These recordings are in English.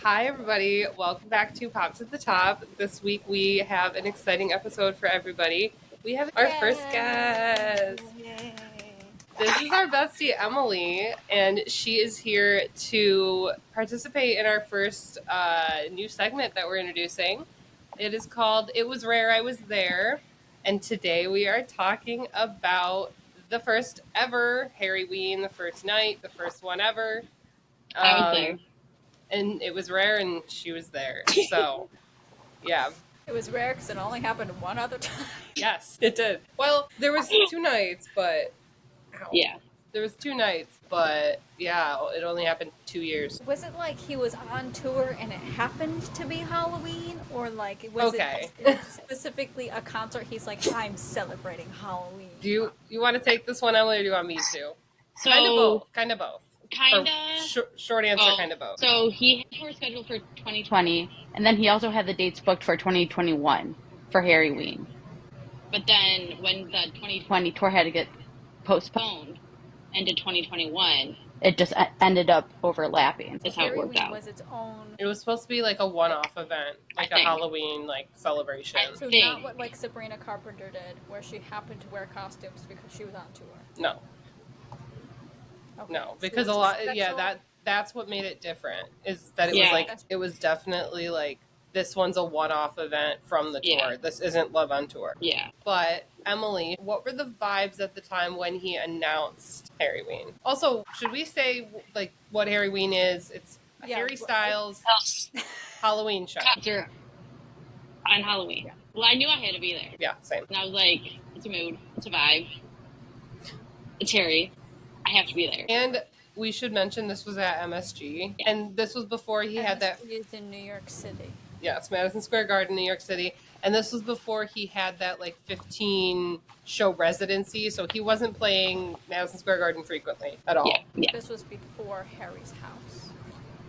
Hi, everybody. Welcome back to Pops at the Top. This week we have an exciting episode for everybody. We have our first guest. Yay. This is our bestie, Emily, and she is here to participate in our first new segment that we're introducing. It is called It Was Rare I Was There, and today we are talking about the first ever Harryween, the first night, the first one ever. I was there. And it was rare, and she was there. So, yeah. It was rare because it only happened one other time. Yes, it did. Well, there was 2 nights, but... Ow. Yeah. There was 2 nights, but yeah, it only happened 2 years. Was it like he was on tour and it happened to be Halloween? Or like, was Okay. it specifically a concert? He's like, I'm celebrating Halloween. Do you want to take this one, Emily, or do you want me to? So Kind of both. Kind of both. Kinda. Short answer, kind of both. So he had a tour scheduled for 2020, and then he also had the dates booked for 2021 for Harryween. But then when the 2020 tour had to get postponed into 2021, it just ended up overlapping. That's how it worked Harryween out. was its own. It was supposed to be like a one-off event, like a Halloween celebration. So not what like Sabrina Carpenter did, where she happened to wear costumes because she was on tour. No. Okay. No, So because it a was lot, special- yeah, that's what made it different, is that it was Yeah. like, it was definitely like, this one's a one-off event from the tour. Yeah. This isn't Love on Tour. Yeah. But, Emily, what were the vibes at the time when he announced Harryween? Also, should we say, like, what Harryween is? It's a Yeah, Harry well, Styles Halloween show. Concert on Halloween. Yeah. Well, I knew I had to be there. Yeah, same. And I was like, it's a mood. It's a vibe. It's Harry. I have to be there. And we should mention this was at MSG. Yeah. And this was before he had that... MSG is in New York City. Yes, Madison Square Garden, New York City. And this was before he had that, like, 15-show residency, so he wasn't playing Madison Square Garden frequently at all. Yeah. This was before Harry's house.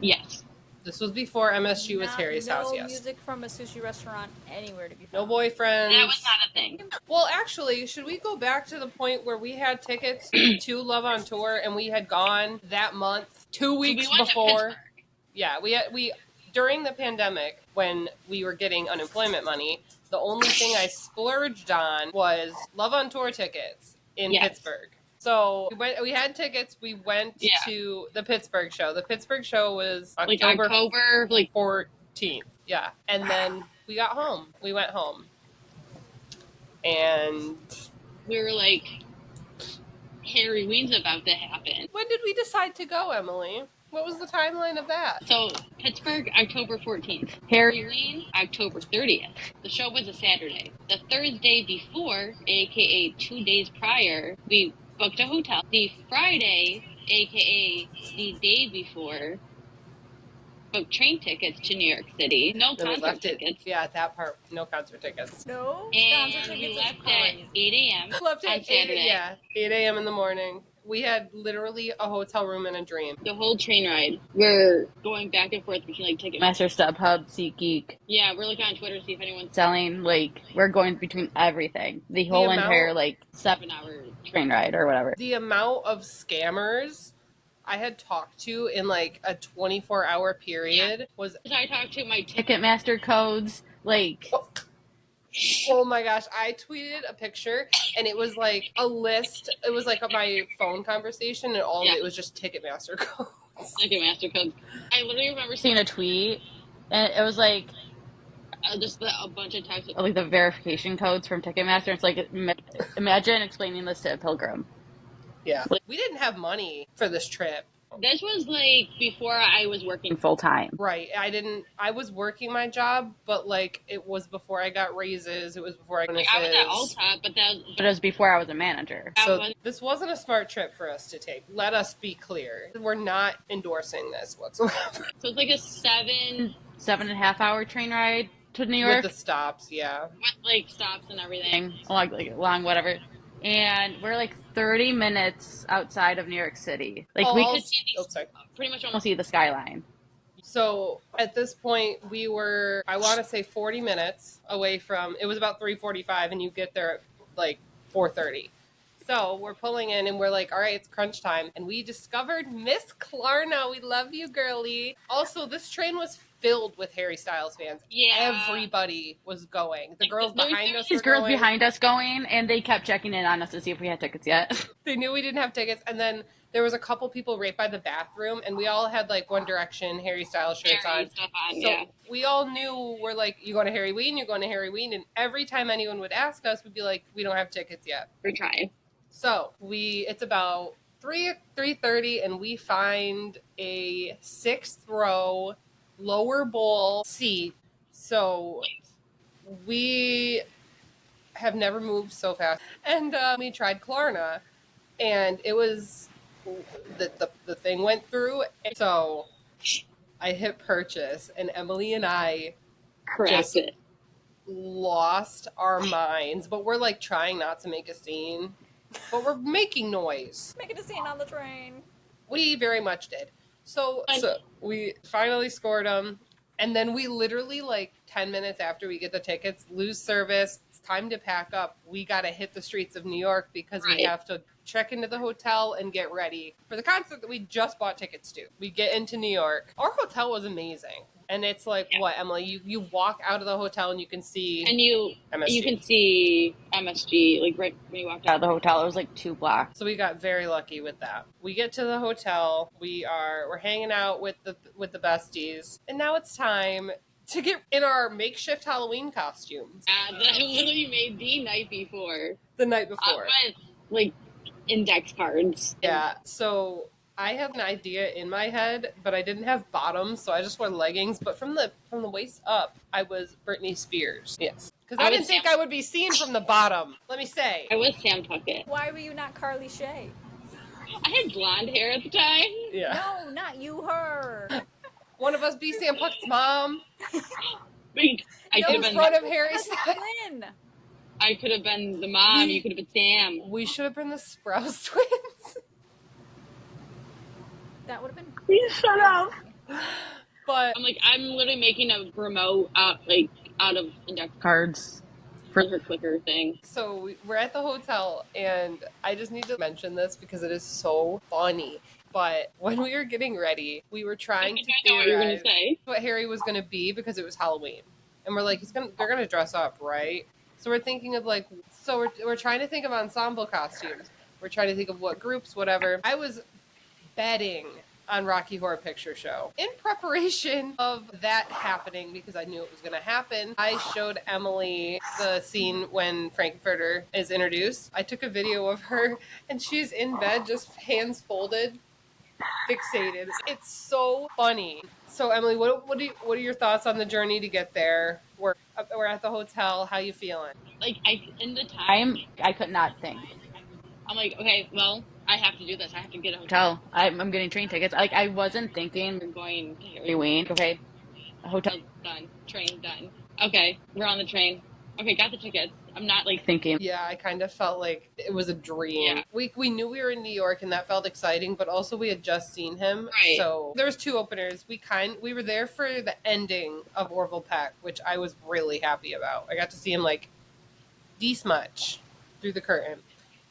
Yes. This was before MSG was Harry's house, No yes. music from a sushi restaurant anywhere to be No found. boyfriends. That was not a thing. Well, actually, should we go back to the point where we had tickets to Love on Tour, and we had gone that month, 2 weeks we went to before? Pittsburgh. Yeah, we during the pandemic, when we were getting unemployment money, the only thing I splurged on was Love on Tour tickets in Yes. Pittsburgh. So we had tickets. We went Yeah. to the Pittsburgh show. The Pittsburgh show was Like October like 14th. Yeah. And then we got home. We went home. And we were like, Harryween's about to happen. when did we decide to go, Emily? What was the timeline of that? So, Pittsburgh, October 14th. Harryween, October 30th. The show was a Saturday. The Thursday before, aka 2 days prior, we booked a hotel. The Friday, aka the day before, booked train tickets to New York City. No Then we concert left tickets. it. Yeah, that part. No concert tickets. No? And Concert we tickets is left at crazy. 8 a.m. Left on at 8, Saturday. yeah, 8 a.m. in the morning. We had literally a hotel room in a dream. The whole train ride, we're going back and forth between like Ticketmaster, StubHub, SeatGeek. Yeah, we're looking on Twitter to see if anyone's selling. Like, we're going between everything. The whole entire 7-hour train ride or whatever. The amount of scammers I had talked to in like a 24-hour period was... I talked to my Ticketmaster codes, like... Oh my gosh, I tweeted a picture and it was like a list. It was like my phone conversation and all of it was just Ticketmaster codes. Ticketmaster codes. I literally remember seeing a tweet and it was like just a bunch of types of like the verification codes from Ticketmaster. It's like, imagine explaining this to a pilgrim. Yeah. We didn't have money for this trip. This was like before I was working full time. Right. I was working my job, but like it was before I got raises. It was before I got I was at Ulta, but it was before I was a manager. So this wasn't a smart trip for us to take. Let us be clear. We're not endorsing this whatsoever. So it's like a 7.5 hour train ride to New York. With the stops, yeah. With like stops and everything. Along whatever. And we're like 30 minutes outside of New York City. Like we could see pretty much almost see the skyline. So at this point we were, I want to say 40 minutes away from, it was about 3:45 and you get there at like 4:30. So we're pulling in and we're like, all right, it's crunch time. And we discovered Miss Klarna. We love you, girlie. Also, this train was filled with Harry Styles fans. Yeah. Everybody was going. The girls There was behind us these were girls going. behind us going, and they kept checking in on us to see if we had tickets yet. They knew we didn't have tickets. And then there was a couple people right by the bathroom, and we all had like One Direction, Harry Styles shirts Harry on. stuff on, So yeah. we all knew, we're like, you going to Harryween? You're going to Harryween? And every time anyone would ask us, we'd be like, we don't have tickets yet. We're trying. So it's about 3:30, and we find a 6th row lower bowl seat. So we have never moved so fast. And we tried Klarna, and it was the thing went through. So I hit purchase, and Emily and I Correct it. lost our minds, but we're like trying not to make a scene, but we're making noise. Making a scene on the train. We very much did. So we finally scored them, and then we literally, like 10 minutes after we get the tickets, lose service. It's time to pack up. We got to hit the streets of New York because we have to check into the hotel and get ready for the concert that we just bought tickets to. We get into New York. Our hotel was amazing. And it's like, what, Emily? You walk out of the hotel and you can see... And you MSG. can see MSG, like right when you walked out of the hotel. It was like 2 blocks. So we got very lucky with that. We get to the hotel. We're hanging out with the besties. And now it's time to get in our makeshift Halloween costumes. That literally made the night before. The night before. With, like, index cards. Yeah, so I had an idea in my head, but I didn't have bottoms, so I just wore leggings. But from the waist up, I was Britney Spears. Yes. Because I didn't think I would be seen from the bottom, let me say. I was Sam Tuckett. Why were you not Carly Shay? I had blonde hair at the time. Yeah. No, not you, her. One of us be Sam Puckett's mom. Wait, I could In have front been. of Harry That's Styles. Lynn. I could have been the mom. You could have been Sam. We should have been the Sprouse twins. That would have been. Please shut up. But I'm literally making a remote out of index cards for her clicker thing. so we're at the hotel, and I just need to mention this because it is so funny. But when we were getting ready, we were trying to I know what you're gonna theorize say. what Harry was going to be because it was Halloween, and we're like, they're going to dress up, right? So we're thinking of we're trying to think of ensemble costumes. We're trying to think of what groups, whatever. I was betting on Rocky Horror Picture Show. In preparation of that happening, because I knew it was going to happen, I showed Emily the scene when Frankfurter is introduced. I took a video of her, and she's in bed, just hands folded, fixated. It's so funny. So Emily, what are your thoughts on the journey to get there? We're at the hotel. How you feeling? In the time, I could not think. I'm like, okay, well, I have to do this. I have to get a hotel. I'm getting train tickets. I wasn't thinking we're going to Harryween. Okay, hotel's done. Train's done. Okay, we're on the train. Okay, got the tickets. I'm not thinking. Yeah, I kind of felt like it was a dream. Yeah. We knew we were in New York, and that felt exciting, but also we had just seen him. Right. So there was 2 openers. We were there for the ending of Orville Peck, which I was really happy about. I got to see him this much through the curtain.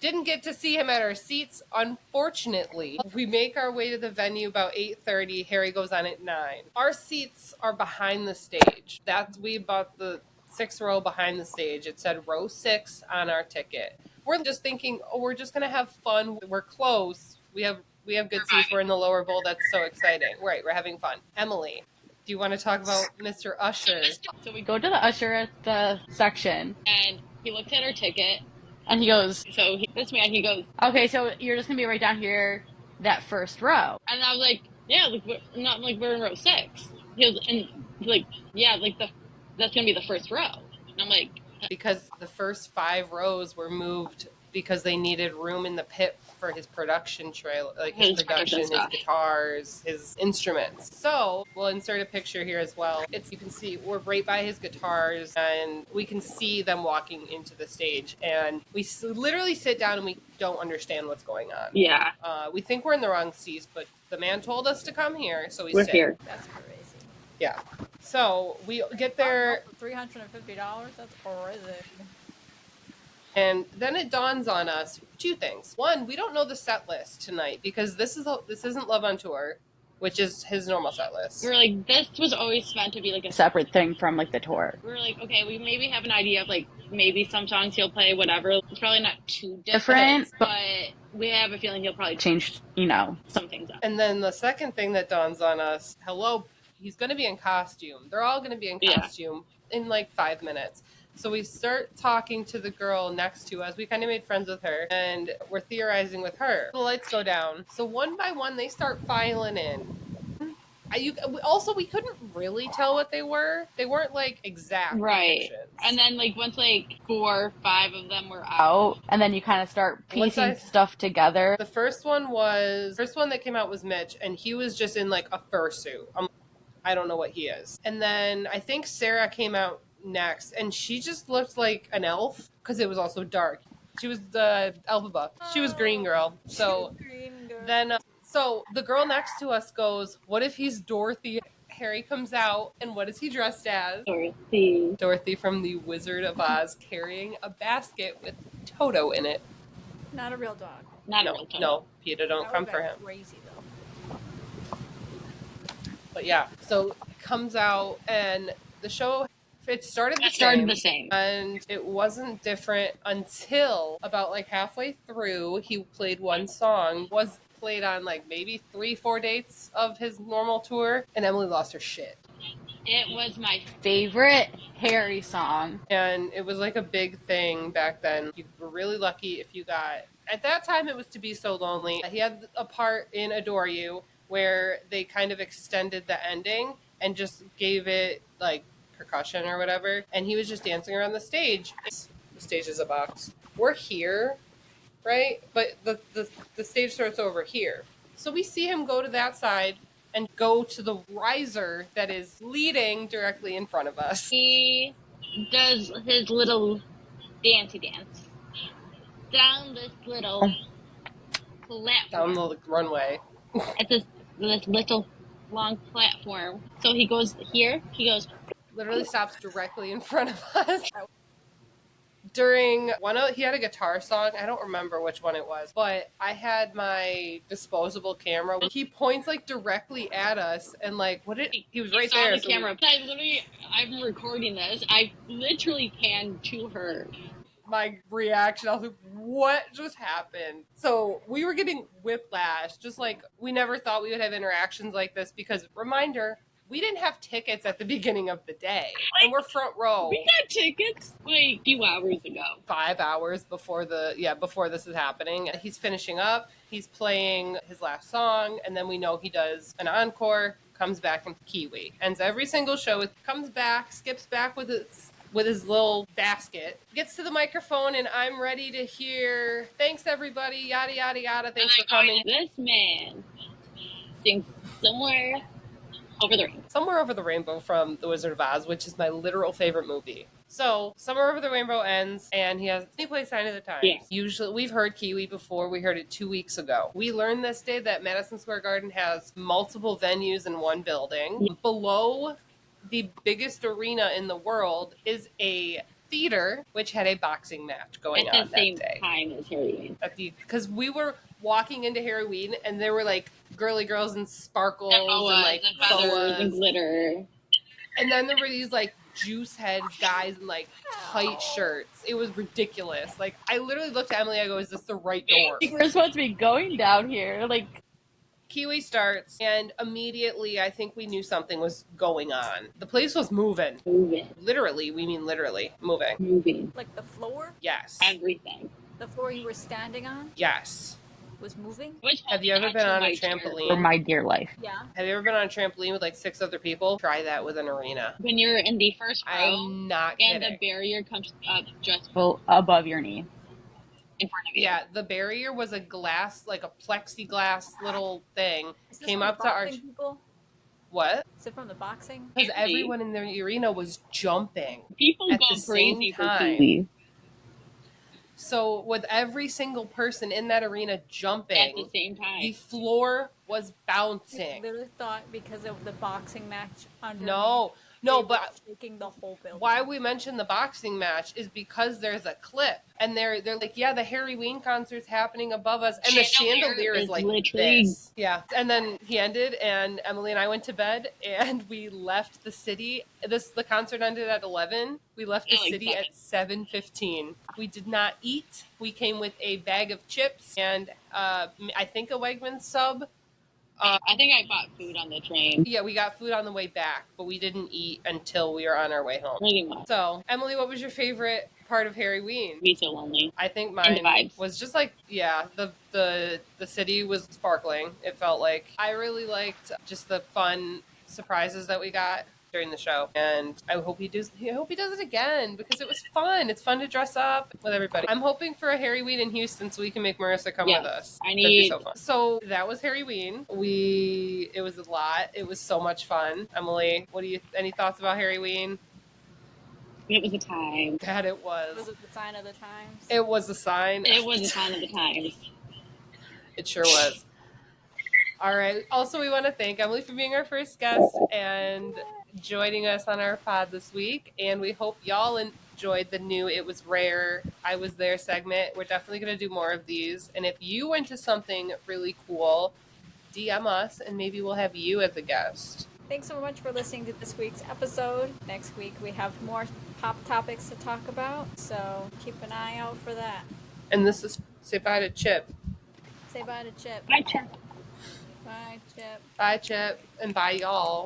Didn't get to see him at our seats, unfortunately. We make our way to the venue about 8:30. Harry goes on at 9. Our seats are behind the stage. We bought the 6th row behind the stage. It said row 6 on our ticket. We're just thinking, we're just going to have fun. We're close. We have good seats. We're in the lower bowl. That's so exciting. Right, we're having fun. Emily, do you want to talk about Mr. Usher? So we go to the usher at the section, and he looks at our ticket, and he goes, he goes, okay, so you're just going to be right down here, that first row. And I was like, yeah, we're in row 6. He goes, and he's like, yeah, that's going to be the first row. And I'm like... Because the first 5 rows were moved because they needed room in the pit for his production trailer, his guitars, his instruments. So we'll insert a picture here as well. You can see we're right by his guitars, and we can see them walking into the stage. And we literally sit down and we don't understand what's going on. Yeah. We think we're in the wrong seats, but the man told us to come here, so we're here. That's crazy. Yeah. So we get there. $350? That's crazy. And then it dawns on us two things. One, we don't know the set list tonight because this isn't Love on Tour, which is his normal set list. We were like, this was always meant to be like a separate thing from like the tour. We were like, okay, we maybe have an idea of like maybe some songs he'll play, whatever. It's probably not too different, but we have a feeling he'll probably change, some things up. And then the second thing that dawns on us, he's going to be in costume. They're all going to be in costume in like 5 minutes. So we start talking to the girl next to us. We kind of made friends with her, and we're theorizing with her. The lights go down. So one by one, they start filing in. We couldn't really tell what they were. They weren't like exact depictions. And then like once like 4 or 5 of them were out, and then you kind of start piecing stuff together. The first one that came out was Mitch, and he was just in like a fursuit. I don't know what he is. And then I think Sarah came out next, and she just looked like an elf because it was also dark. She was the Elphaba. She was Green Girl. So then, so the girl next to us goes, "What if he's Dorothy?" Harry comes out, and what is he dressed as? Dorothy. Dorothy from the Wizard of Oz, carrying a basket with Toto in it. Not a real dog. Not a real dog. No, PETA don't come for him. Crazy though. But yeah, so comes out, and the show, it started the same. And it wasn't different until about like halfway through. He played one song, was played on like maybe 3-4 dates of his normal tour, and Emily lost her shit. It was my favorite Harry song. And it was like a big thing back then. You were really lucky if you got, at that time it was To Be So Lonely. He had a part in Adore You where they kind of extended the ending and just gave it like percussion or whatever. And he was just dancing around the stage. The stage is a box. We're here, right? But the stage starts over here. So we see him go to that side and go to the riser that is leading directly in front of us. He does his little dancey dance down this little platform. Down the runway. At this little long platform. So he goes here, literally stops directly in front of us. During he had a guitar song. I don't remember which one it was, but I had my disposable camera. He points like directly at us, and like, he was right there. The camera. I'm recording this. I literally panned to her. My reaction, I was like, what just happened? So we were getting whiplash, just like we never thought we would have interactions like this because, reminder, we didn't have tickets at the beginning of the day, and we're front row. We got tickets like a few hours ago. 5 hours before before this is happening. He's finishing up. He's playing his last song, and then we know he does an encore, comes back into Kiwi. Ends every single show, comes back, skips back with his little basket, gets to the microphone, and I'm ready to hear, "Thanks everybody, yada yada yada, thanks for coming." This man sings Somewhere Over the Rainbow from The Wizard of Oz, which is my literal favorite movie. So, Somewhere Over the Rainbow ends, and he plays Sign of the Times. Yes. Usually, we've heard Kiwi before. We heard it 2 weeks ago. We learned this day that Madison Square Garden has multiple venues in one building. Yeah. Below the biggest arena in the world is a theater, which had a boxing match going on that day. At the same time as Harryween. Because we were walking into Harryween, and there were like girly girls and sparkles and like boas and glitter. And then there were these like juice heads guys in like tight shirts. It was ridiculous. Like, I literally looked at Emily, I go, "Is this the right door?" We're supposed to be going down here. Like, Kiwi starts, and immediately I think we knew something was going on. The place was moving. Literally, we mean literally moving. Like the floor? Yes. Everything. The floor you were standing on Yes. was moving? Have you ever been on a trampoline? For my dear life. Yeah. Have you ever been on a trampoline with like 6 other people? Try that with an arena. When you're in the first row, I'm not and kidding. the barrier comes up just above your knee. In front of you. Yeah, the barrier was a glass, like a plexiglass little thing. Came from up to our... people? What? Is it from the boxing? Because everyone in the arena was jumping. People at go the crazy same for time. Kiwi. So with every single person in that arena jumping, At the same time. the floor was I bouncing. literally thought because of the boxing match under. No, No, They but were shaking the whole building. why we mentioned the boxing match is because there's a clip, and they're like, yeah, the Harryween concert's happening above us, and the chandelier is like literally this. Yeah, and then he ended, and Emily and I went to bed, and we left the city. The concert ended at 11. We left the Yeah, like city at 7:15. We did not eat. We came with a bag of chips and I think a Wegmans sub. I think I bought food on the train. Yeah, we got food on the way back, but we didn't eat until we were on our way home. Pretty much. So, Emily, what was your favorite part of Harryween? Be so lonely. I think And the mine vibes. was just like, yeah, the city was sparkling. It felt like I really liked just the fun surprises that we got during the show, and I hope he does it again because it was fun. It's fun to dress up with everybody. I'm hoping for a Harryween in Houston so we can make Marissa come Yes, with us. I That'd be need- so fun. So that was Harryween. It was a lot. It was so much fun. Emily, any thoughts about Harryween? It was a time. God, it was. Was it the sign of the times? It was a sign. It was a sign of the times. It sure was. All right. Also, we want to thank Emily for being our first guest and joining us on our pod this week. And we hope y'all enjoyed the new It Was Rare, I Was There segment. We're definitely going to do more of these. And if you went to something really cool, DM us and maybe we'll have you as a guest. Thanks so much for listening to this week's episode. Next week we have more pop topics to talk about, so keep an eye out for that. And this is Say Bye to Chip. Say bye to Chip. Bye, Chip. Bye, Chip. Bye, Chip. And bye, y'all.